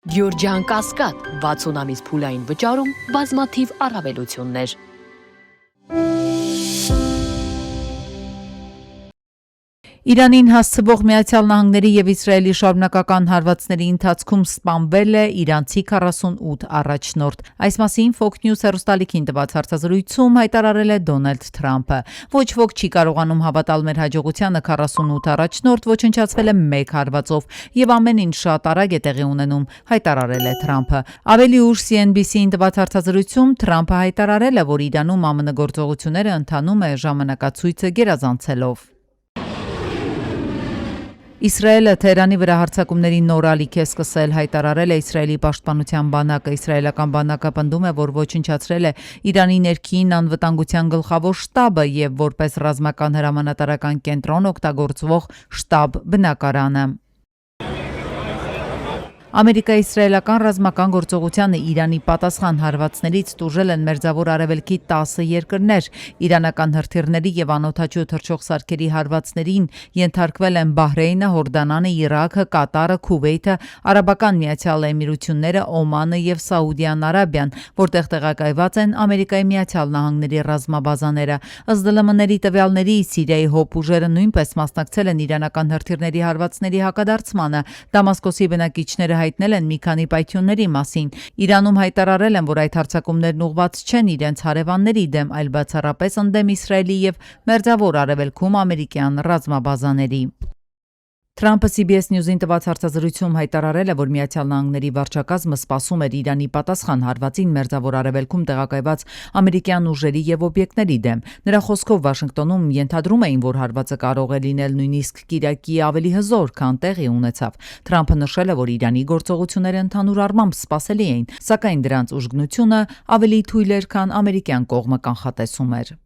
Գյորջյան Կասկադ 60 ամիս փուլային վճարում բազմաթիվ առավելություններ։ Իրանին հասցվող Միացյալ Նահանգների եւ Իսրայելի շարունակական հարվածների ընթացքում սպանվել է իրանցի 48 առաջնորդ։ Այս մասին Fox News հեռուստալիքին տված հարցազրույցում հայտարարել է Դոնալդ Թրամփը։ Ոչ ոք չի կարողանում հավատալ մեր հաջողությանը 48 առաջնորդ ոչնչացվել է 1 հարվածով եւ ամեն ինչ շատ արագ է տեղի ունենում, հայտարարել է Թրամփը։ Ավելի ուշ CNBC-ին տված հարցազրույցում Թրամփը հայտարարել է, որ Իրանում ԱՄՆ գործողությունները ընթանում է ժամանակացույցը գերազանցելով։ Իսրայելը Թեհրանի վրա հարձակումների նոր ալիք է սկսել, հայտարարել է Իսրայելի պաշտպանության բանակը։ Իսրայելական բանակը պնդում է, որ ոչնչացրել է Իրանի ներքին անվտանգության գլխավոր շտաբը եւ որպես ռազմական հրամանատարական կենտրոն օգտագործվող շտաբ բնակարանը։ Ամերիկա-իսրայելական ռազմական գործողությանը Իրանի պատասխան հարվածներից տուժել են Մերձավոր Արևելքի 10 երկրներ։ Իրանական հրթիռների եւ անօդաչու թռչող սարքերի հարվածներին ենթարկվել են Բահրեյնը, Հորդանանը, Իրաքը, Կատարը, Քուվեյթը, Արաբական Միացյալ Էմիրությունները, Օմանը եւ Սաուդյան Արաբիան, որտեղ տեղակայված են Ամերիկայի Միացյալ Նահանգների ռազմաբազաները։ Ըստ ԼՄՆ-ների տվյալների Սիրիայի հոբ ուժերը նույնպես մասնակցել են իրանական հրթիռների հարվածների հակադարձմանը։ Դամասկոսի բնակիչները հայտնել են մի քանի պայթյունների մասին։ Իրանում հայտարարել են, որ այդ հարձակումներն ուղղված չեն իրենց հարևանների դեմ, այլ բացառապես ընդդեմ Իսրայելի եւ Մերձավոր Արևելքում ամերիկյան ռազմաբազաների։ Թրամփը CBS News-ին տված հարցազրույցում հայտարարել է, որ Միացյալ Նահանգների վարչակազմը սպասում էր Իրանի պատասխան հարվածին Մերձավոր Արևելքում տեղակայված ամերիկյան ուժերի եւ օբյեկտների դեմ։ Նրա խոսքով Վաշինգտոնում ենթադրում էին, որ հարվածը կարող է լինել նույնիսկ կիրակի ավելի հզոր, քան տեղի ունեցավ։ Թրամփը նշել է, որ Իրանի գործողությունները ընդհանուր առմամբ սպասելի էին, սակայն դրանց ուժգնությունը ավելի թույլ էր, քան ամերիկյան կողմը կանխատեսում էր։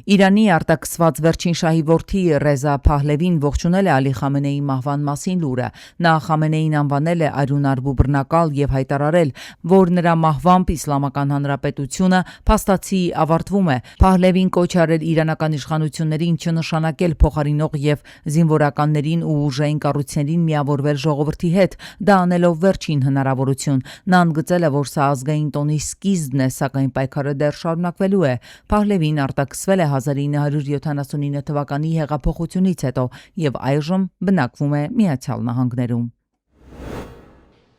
Իրանի արտաքսված վերջին շահի որդի Ռեզա Փահլևին ողջունել է Ալի Խամենեիի մահվան մասին լուրը։ Նա Խամենեին անվանել է արյունարբու բռնակալ եւ հայտարարել, որ նրա մահվամբ Իսլամական Հանրապետությունը փաստացի ավարտվում է։ Փահլևին կոչ արել իրանական իշխանություններին չնշանակել փոխարինող եւ զինվորականներին ու ուժային կառույցներին միավորվել ժողովրդի հետ, դա անելով վերջին հնարավորություն։ Նա ընդգծել է, որ սա ազգային տոնի սկիզբն է, սակայն պայքարը դեռ շարունակվելու է։ Փահլևին արտաքսվել է 1979 թվականի հեղափոխությունից հետո եւ այժմ բնակվում է Միացյալ Նահանգներում։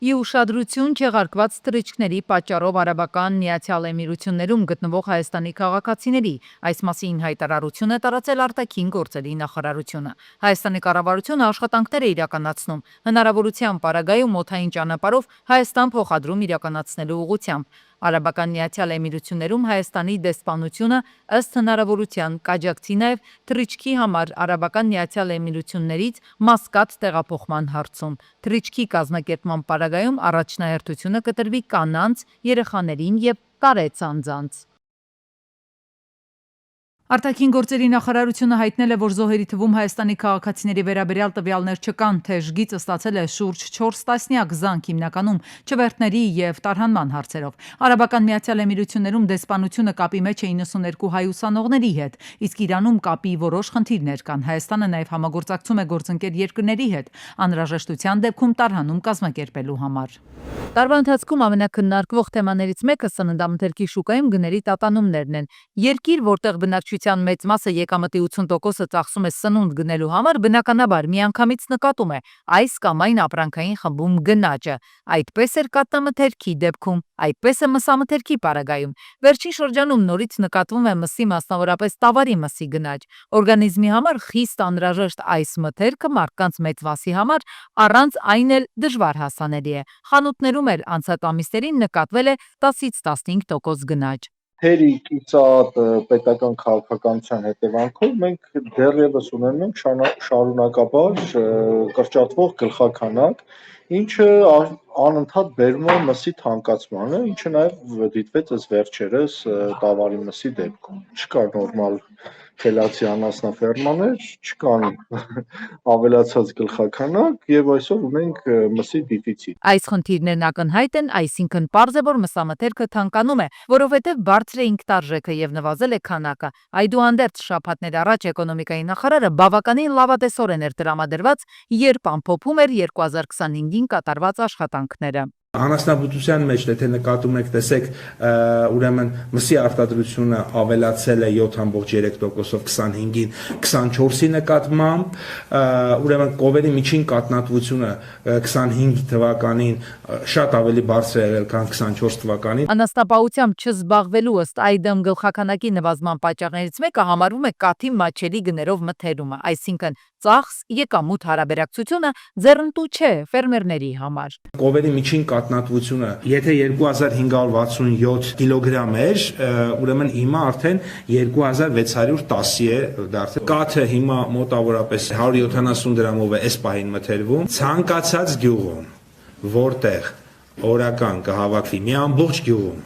Ի ուշադրություն չեղարկված թռիչքների պատճառով Արաբական Միացյալ Էմիրություններում գտնվող Հայաստանի քաղաքացիների, այս մասին հայտարարություն է տարածել արտաքին գործերի նախարարությունը։ Հայաստանի կառավարությունը աշխատանքներ է իրականացնում հնարավորության պարագայում օդային ճանապարհով Հայաստան փոխադրում իրականացնելու ուղղությամբ։ Արաբական Միացյալ Էմիրություններում Հայաստանի դեսպանությունը ըստ հնարավորության կաջակցի նաև թռիչքի համար Արաբական Միացյալ Էմիրություններից Մասկատ տեղափոխման հարցում։ Թռիչքի կազմակերպման պարագայում առաջնահերթությունը կտրվի կանանց, երեխաներին եւ կարեց անձանց։ Արտաքին գործերի նախարարությունը հայտնել է, որ զոհերի թվում Հայաստանի քաղաքացիների վերաբերյալ տվյալներ չկան, թեժգիծը ստացել է շուրջ 4 տասնյակ զանգ, հիմնականում չվերթների եւ տարհանման հարցերով։ Արաբական Միացյալ Էմիրություններում դեսպանությունը կապի մեջ է 92 հայ ուսանողների հետ, իսկ Իրանում կապի որոշ խնդիրներ կան։ Հայաստանը նաեւ համագործակցում է գործընկեր երկրների հետ անհրաժեշտության դեպքում տարհանում կազմակերպելու համար։ Տարվա ընթացքում ամենակննարկվող թեմաներից մեկը սննդամթերքի շուկայում գների տատանումներն են։ Երկիր, որտեղ բնակչության մեծ մասը եկամտի 80%-ը ծախսում է սնունդ գնելու համար, բնականաբար միանգամից նկատում է այս կամ այն ապրանքային խմբում գնաճը։ Այդպես էր կաթնամթերքի դեպքում, այդպես է մսամթերքի պարագայում։ Վերջին շրջանում նորից նկատվում է մսի, մասնավորապես տավարի մսի գնաճ։ Օրգանիզմի համար խիստ անհրաժեշտ այս մթերքը մարդկանց մեծ մասի համար առանց այն էլ դժվար հասանելի է։ Խանութներում էլ անցած ամիսներին նկատվել է 10-ից 15% գնաճ։ Թերի կիսատ պետական քաղաքականության հետևանքով մենք դեռևս ունենանք շարունակաբար կրճատվող գլխաքանակ, ինչը անընդհատ բերում է մսի թանկացմանը, ինչը նաև դիտվեց այս վերջերս տավարի մսի դեպքում։ Չկա նորմալ խելացի անասնաֆերմաներ, չկան ավելացած գլխաքանակ եւ այսօր ունենք մսի դիֆիցիտ։ Այս խնդիրներն ակնհայտ են, այսինքն պարզ է, որ մսամթերքը թանկանում է, որովհետև բարձր է ինքնարժեքը եւ նվազել է քանակը։ Այդուհանդերձ շաբաթներ առաջ էկոնոմիկայի նախարարը բավականին լավատեսորեն էր տրամադրված, երբ ամփոփում էր 2025-ին կատարված աշխատանքները։ Անասնաբուծության մեջ, եթե նկատում եք, տեսեք, ուրեմն մսի արտադրությունը ավելացել է 7.3%-ով 25-ին 24-ի նկատմամբ, ուրեմն կովերի միջին կատնատվությունը 25 թվականին շատ ավելի բարձր է եղել, քան 24 թվականին։ Անասնապահությամբ չզբաղվելու ըստ այդմ գլխաքանակի նվազման պատճառներից մեկը համարվում է կաթի մատչելի գներով մթերումը, այսինքն ծախս եկամուտ հարաբերակցությունը ձեռնտու չէ ֆերմերների համար։ Կովերի միջին կատնատվությունը, եթե 2567 կիլոգրամ էր, ուրեմն հիմա արդեն 2610 է դարձել։ Կաթը հիմա մոտավորապես 170 դրամով է այս պահին մթերվում։ Ցանկացած գյուղում, որտեղ օրական կհավաքվի մի ամբողջ գյուղում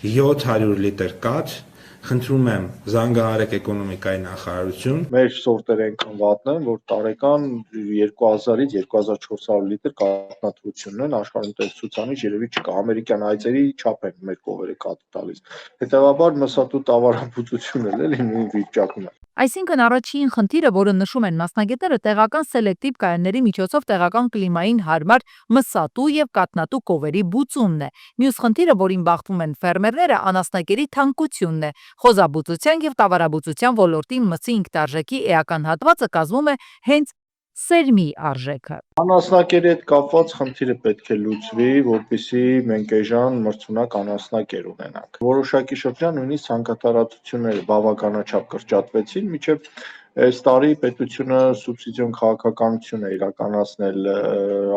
700 լիտր կաթ, խնդրում եմ զանգահարեք էկոնոմիկայի նախարարություն։ Մեր սորտերը այնքան վատն են, որ տարեկան 2000-ից 2400 լիտր կաթնատվությունն են, աշխարհում տես ցուցանիշ երևի չկա, ամերիկյան այծերի չափ են մեր կովերը կաթ տալիս։ Հետևաբար մսատու տավարաբուծությունն էլ էլի նույն վիճակն է։ Այսինքն առաջին խնդիրը, որը նշում են մասնագետները, տեղական սելեկտիվ կայանների միջոցով տեղական կլիմային հարմար մսատու եւ կաթնատու կովերի բուծումն է։ Մյուս խնդիրը, որին բախվում են ֆերմերները, անասնակերի թանկությունն է։ Խոզաբուծության եւ տավարաբուծության ոլորտի մսի ինքնարժեքի էական հատվածը կազմում է հենց սերմի արժեքը։ Անասնակերի հետ կապված խնդիրը պետք է լուծվի, որպեսզի մենք էժան մրցունակ անասնակեր ունենանք։ Որոշակի շրջան նույնիսկ ցանկատարածությունները բավականաչափ կրճատվեցին, մինչև այս տարի պետությունը սուբսիդիոն քաղաքականություն է իրականացնել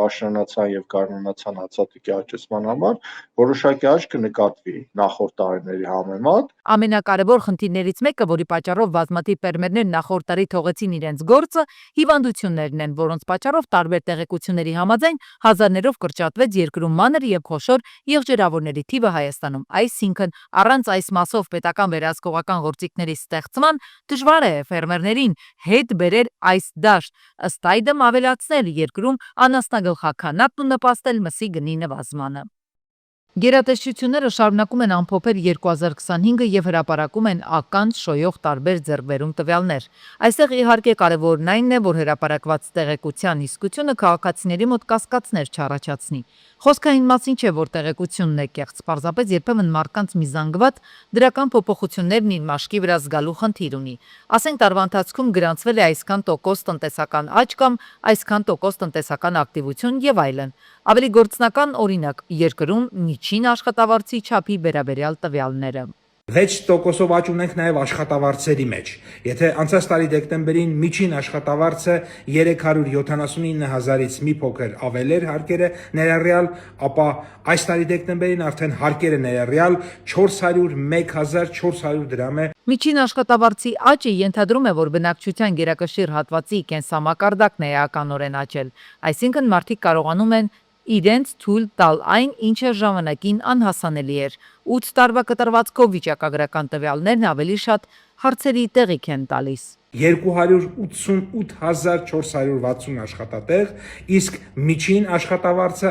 աշնանացան եւ գարնանացան հացատիկի աճեցման համար, որոշակի աճ կնկատվի նախորդ տարիների համեմատ։ Ամենակարևոր խնդիրներից մեկը, որի պատճառով բազմաթիվ ֆերմերներ նախորդ տարի թողեցին իրենց գործը, հիվանդություններն են, որոնց պատճառով տարբեր տեղեկությունների համաձայն հազարներով կրճատվեց երկրում մանր եւ խոշոր եղջերավորների թիվը Հայաստանում։ Այսինքն, առանց այս մասով պետական վերահսկողական գործիքների ստեղծման դժվար է ֆերմերներին հետ բերել այս դաշտ, ըստ այդմ ավելացնել երկրում անասնագլխաքանակն ու նպաստել մսի գնի նվազմանը։ Գերատեսչությունները շարունակում են ամփոփել 2025-ը եւ հրապարակում են ականջ շոյող տարբեր ձեռքբերում տվյալներ։ Այստեղ իհարկե կարևորն այն է, որ հրապարակված տեղեկության իսկությունը քաղաքացիների մոտ կասկածներ չառաջացնի։ Խոսքը այն մասին չէ, որ տեղեկությունն է կեղծ, պարզապես երբեմն մարդկանց մի զանգված դրական փոփոխություններն իր մաշկի վրա զգալու խնդիր ունի։ Ասենք տարվա ընթացքում գրանցվել է այսքան տոկոս տնտեսական աճ կամ այսքան տոկոս տնտեսական ակտիվություն եւ այլն։ Ավելի գործնական օրինակ, երկրում միջին աշխատավարձի չափի վերաբերյալ տվյալները։ 6%-ով աճ ունենք նաև աշխատավարձերի մեջ։ Եթե անցած տարի դեկտեմբերին միջին աշխատավարձը 379,000-ից մի փոքր ավել էր հարկերը ներառյալ, ապա այս տարի դեկտեմբերին արդեն հարկերը ներառյալ 401,400 դրամ է։ Միջին աշխատավարձի աճը ենթադրում է, որ բնակչության գերակշիռ հատվածի կենսամակարդակն է էականորեն աճել, այսինքն մարդիկ կարողանում են իրենց թույլ տալ այն, ինչը ժամանակին անհասանելի էր։ 8 տարվա կտրվածքով վիճակագրական տվյալներն ավելի շատ հարցերի տեղիք են տալիս։ 288,460 աշխատատեղ, իսկ միջին աշխատավարձը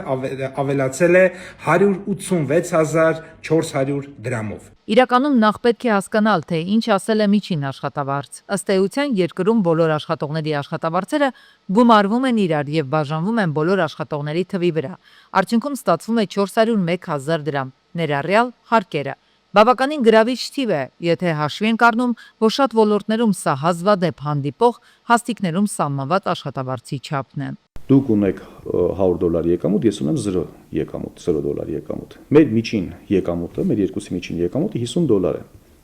ավելացել է 186,400 դրամով։ Իրականում նախ պետք է հասկանալ, թե ինչ ասել է միջին աշխատավարձ։ Ըստ էության երկրում բոլոր աշխատողների աշխատավարձերը գումարվում են իրար եւ բաժանվում են բոլոր աշխատողների թվի վրա։ Արդյունքում ստացվում է 401,000 դրամ, ներառյալ հարկերը։ Բավականին գրավիչ թիվ է, եթե հաշվի ենք առնում, որ շատ ոլորտներում սա հազվադեպ հանդիպող հաստիկներում սահմանված աշխատավարձի չափն է։ Դուք ունեք $100 եկամուտ, ես ունեմ 0 եկամուտ, $0 եկամուտ։ Մեր միջին եկամուտը, մեր երկուսի միջին եկամուտը $50 է։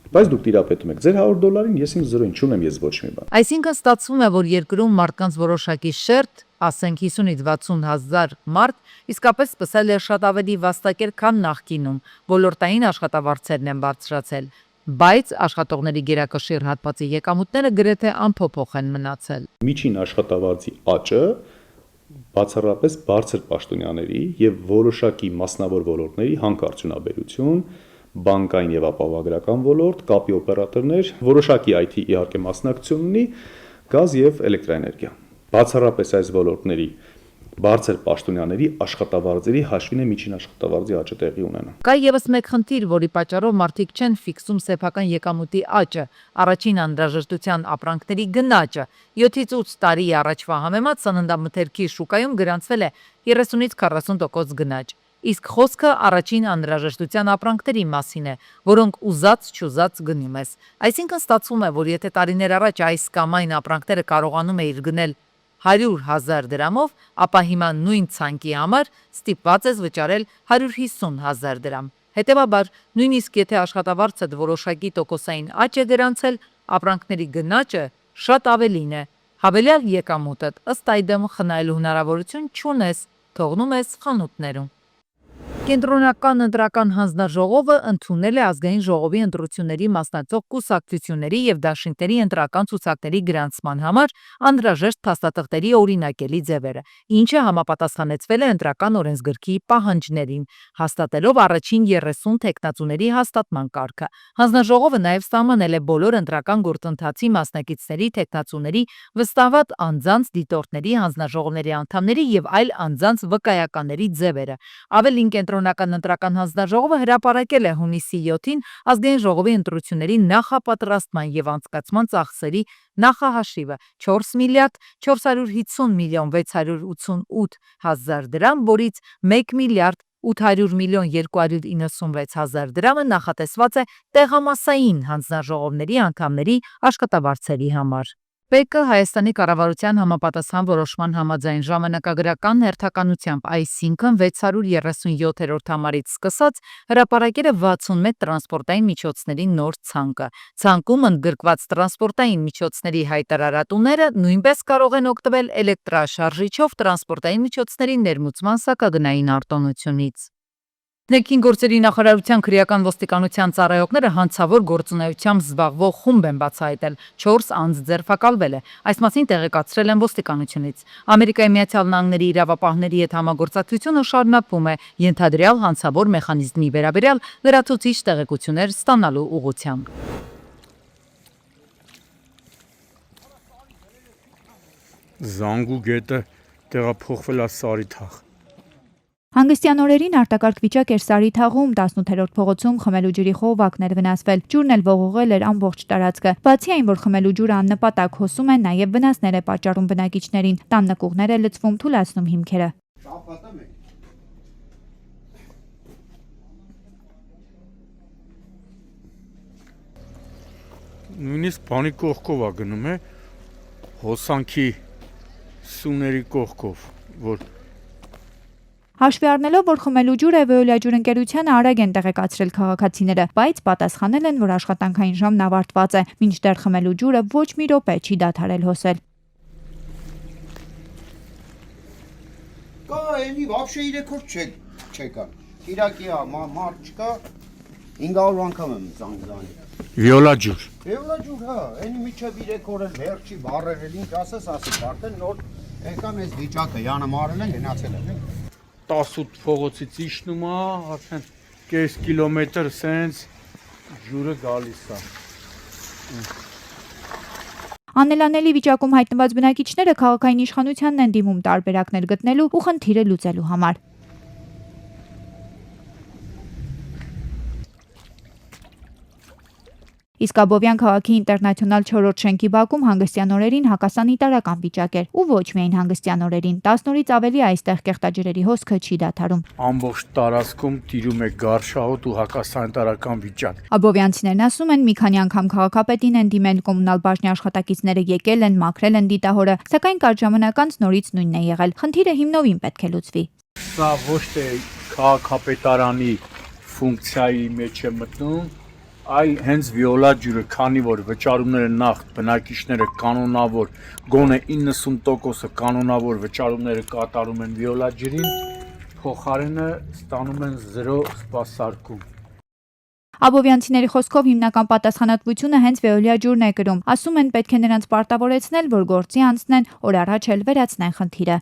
Բայց դուք տիրապետում եք ձեր $100-ին, ես իմ 0-ին չունեմ ես ոչ մի բան։ Այսինքն ստացվում է, որ երկրում մարդկանց որոշակի շերտ, ասենք 50-ից 60,000 մարդ, իսկապես սկսել է շատ ավելի վաստակել, քան նախկինում, ոլորտային աշխատավարձերն են բարձրացել, բայց աշխատողների գերակշիռ հատվածի եկամուտները գրեթե անփոփոխ են մնացել։ Միջին աշխատավարձի աճը բացառապես բարձր պաշտոնյաների եւ որոշակի մասնավոր ոլորտների հանքարդյունաբերություն, բանկային եւ ապահովագրական ոլորտ, կապի օպերատորներ, որոշակի IT իհարկե մասնակցություն ունի, գազ եւ էլեկտրաէներգիա։ Բացառապես այս ոլորտների բարձր պաշտոնյաների աշխատավարձերի հաշվին է միջին աշխատավարձի աճը տեղի ունենա։ Կա եւս մեկ խնդիր, որի պատճառով մարդիկ չեն ֆիքսում սեփական եկամուտի աճը, առաջին անհրաժեշտության ապրանքների գնաճը։ 7-ից 8 տարի առաջվա համեմատ սննդամթերքի շուկայում գրանցվել է 30-ից 40% գնաճ։ Իսկ խոսքը առաջին անհրաժեշտության ապրանքների մասին է, որոնք ուզած-չուզած գնում ես։ Այսինքն ստացվում է, որ եթե տարիներ առաջ այս կամ այն ապրանքները կարողանում էիր գնել 100,000 դրամով, ապա հիմա նույն ցանկի համար ստիպված ես վճարել 150,000 դրամ։ Հետևաբար, նույնիսկ եթե աշխատավարձդ որոշակի տոկոսային աճ է գրանցել, ապրանքների գնաճը շատ ավելին է։ Հավելյալ եկամուտդ ըստ այդմ խնայելու հնարավորություն չունես, թողնում ես խանութներում։ Կենտրոնական ընտրական հանձնաժողովը ընդունել է ազգային ժողովի ընտրությունների մասնակցող կուսակցությունների եւ դաշինքների ընտրական ցուցակների գրանցման համար անհրաժեշտ փաստաթղթերի օրինակելի ձևերը, ինչը համապատասխանեցվել է ընտրական օրենսգրքի պահանջներին, հաստատելով առաջին 30 թեկնածուների հաստատման կարգը։ Հանձնաժողովը նաեւ սահմանել է բոլոր ընտրական գործընթացի մասնակիցների, թեկնածուների, վստահված անձանց, դիտորդների, հանձնաժողովների անդամների եւ այլ անձանց վկայականների ձևերը։ Ավելին Կենտրոնական ընտրական հանձնաժողովը հրապարակել է հունիսի 7-ին ազգային ժողովի ընտրությունների նախապատրաստման եւ անցկացման ծախսերի նախահաշիվը 4 միլիարդ 450 միլիոն 688 հազար դրամ, որից 1 միլիարդ 800 միլիոն 296 հազար դրամը նախատեսված է տեղամասային հանձնաժողովների անդամների աշխատավարձերի համար։ ՊԿ Հայաստանի կառավարության համապատասխան որոշման համաձայն ժամանակագրական հերթականությամբ, այսինքն 637-րդ համարից սկսած, հրապարակել է 61 տրանսպորտային միջոցների նոր ցանկը։ Ցանկում ընդգրկված տրանսպորտային միջոցների հայտարարատուները նույնպես կարող են օգտվել էլեկտրաշարժիչով տրանսպորտային միջոցների ներմուծման սակագնային արտոնությունից։ Ներքին գործերի նախարարության քրեական ոստիկանության ծառայողները հանցավոր գործունեությամբ զբաղվող խումբ են բացահայտել, 4 անձ ձերբակալվել է։ Այս մասին տեղեկացրել են ոստիկանությունից։ Ամերիկայի Միացյալ Նահանգների իրավապահների հետ համագործակցությունը շարունակվում է ենթադրյալ հանցավոր մեխանիզմի վերաբերյալ լրացուցիչ տեղեկություններ ստանալու ուղղությամբ։ Զանգու գետը տեղափոխվել է Սարիթաղ։ Հանգստյան օրերին արտակարգ վիճակ էր Սարիթաղում, 18-րդ փողոցում խմելու ջրի խողովակներ վնասվել, ջուրն էլ ողողել էր ամբողջ տարածքը։ Բացի այն, որ խմելու ջուրը աննպատակ հոսում է, նաև վնասներ է պատճառում բնակիչներին, տան նկուղներ է լցվում, թուլացնում հիմքերը։ Նույնիսկ բանի կողքով է գնում է, հոսանքի սուների կողքով, որ Հաշվի առնելով, որ խմելու ջուրը Veolia ջուրընկերությանը արագ են տեղեկացրել քաղաքացիները, բայց պատասխանել են, որ աշխատանքային ժամն ավարտված է, մինչդեռ խմելու ջուրը ոչ մի րոպե չի դադարել հոսել։ Կա, էլի вообще 3 օր չեկան։ Կիրակի է, մարդ չկա, 500 անգամ եմ զանգ։ Վիոլա ջուր։ Վիոլա ջուր, հա, էնի միջև 3 օր էլ վերջի բարեր էլ ինչ ասես, արդեն նոր եկան այս վիճակը, յանը մարել են, գնացել են։ 18 փողոցից իջնում է, արդեն կես կիլոմետր սենց ջուրը գալիս է։ Անելանելի վիճակում հայտնված բնակիչները քաղաքային իշխանությանն են դիմում տարբերակներ գտնելու ու խնդիրը լուծելու համար։ Իսկ Աբովյան քաղաքի ինտերնացիոնալ 4-րդ շենքի բակում հանգստյան օրերին հակասանիտարական վիճակ էր, ու ոչ միայն հանգստյան օրերին, 10 օրից ավելի այստեղ կեղտաջրերի հոսքը չի դադարում։ Ամբողջ տարածքում տիրում է գարշահոտ ու հակասանիտարական վիճակ։ Աբովյանցիներն ասում են, մի քանի անգամ քաղաքապետին են դիմել, կոմունալ բաժնի աշխատակիցները եկել են, մաքրել են դիտահորը, սակայն կարճ ժամանակ անց նորից նույնն է եղել։ Խնդիրը հիմնովին պետք է լուծվի։ Սա ոչ թե քաղաքապետարանի ֆունկցիայի մեջ է մտնում, այլ հենց Վիոլա ջուրը, քանի որ վճարումները նախ բնակիչները կանոնավոր, գոնե 90%-ը կանոնավոր վճարումները կատարում են Վիոլա ջրին, փոխարենը ստանում են 0 սպասարկում։ Աբովյանցիների խոսքով հիմնական պատասխանատվությունը հենց Veolia ջուրն է կրում։ Ասում են, պետք է նրանց պարտավորեցնել, որ գործի անցնեն, օր առաջ էլ վերացնեն խնդիրը։